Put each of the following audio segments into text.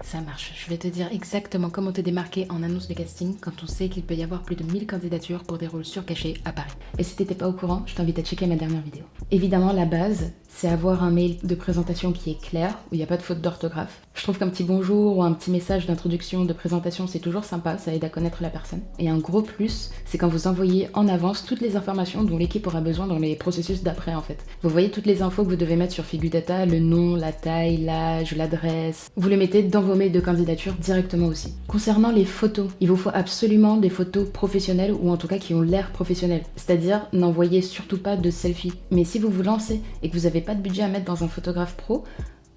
Ça marche, je vais te dire exactement comment te démarquer en annonce de casting quand on sait qu'il peut y avoir plus de 1000 candidatures pour des rôles surcachés à Paris. Et si t'étais pas au courant, je t'invite à checker ma dernière vidéo. Évidemment, la base, c'est avoir un mail de présentation qui est clair, où il n'y a pas de faute d'orthographe. Je trouve qu'un petit bonjour ou un petit message d'introduction, de présentation, c'est toujours sympa, ça aide à connaître la personne. Et un gros plus, c'est quand vous envoyez en avance toutes les informations dont l'équipe aura besoin dans les processus d'après en fait. Vous voyez toutes les infos que vous devez mettre sur Figudata, le nom, la taille, l'âge, l'adresse. Vous les mettez dans vos mails de candidature directement aussi. Concernant les photos, il vous faut absolument des photos professionnelles ou en tout cas qui ont l'air professionnelles. C'est-à-dire, n'envoyez surtout pas de selfies. Mais si vous vous lancez et que vous n'avez pas de budget à mettre dans un photographe pro,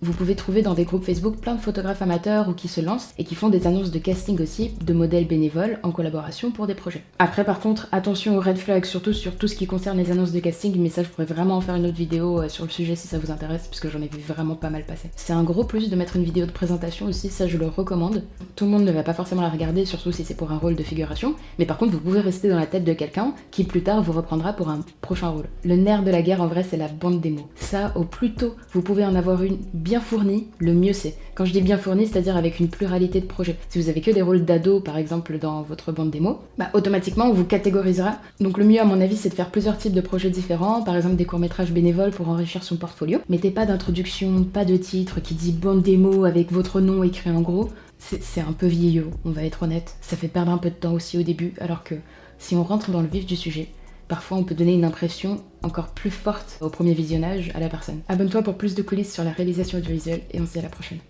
vous pouvez trouver dans des groupes Facebook plein de photographes amateurs ou qui se lancent et qui font des annonces de casting aussi, de modèles bénévoles en collaboration pour des projets. Après par contre, attention aux red flags, surtout sur tout ce qui concerne les annonces de casting, mais ça je pourrais vraiment en faire une autre vidéo sur le sujet si ça vous intéresse, puisque j'en ai vu vraiment pas mal passer. C'est un gros plus de mettre une vidéo de présentation aussi, ça je le recommande. Tout le monde ne va pas forcément la regarder, surtout si c'est pour un rôle de figuration, mais par contre vous pouvez rester dans la tête de quelqu'un qui plus tard vous reprendra pour un prochain rôle. Le nerf de la guerre en vrai c'est la bande démo. Ça, au plus tôt vous pouvez en avoir une bien fournie, le mieux c'est. Quand je dis bien fournie, c'est-à-dire avec une pluralité de projets. Si vous avez que des rôles d'ados par exemple dans votre bande démo, automatiquement on vous catégorisera. Donc le mieux à mon avis c'est de faire plusieurs types de projets différents, par exemple des courts-métrages bénévoles pour enrichir son portfolio. Mettez pas d'introduction, pas de titre qui dit bande démo avec votre nom écrit en gros. C'est un peu vieillot, on va être honnête. Ça fait perdre un peu de temps aussi au début, alors que si on rentre dans le vif du sujet, parfois on peut donner une impression encore plus forte au premier visionnage à la personne. Abonne-toi pour plus de coulisses sur la réalisation audiovisuelle et on se dit à la prochaine.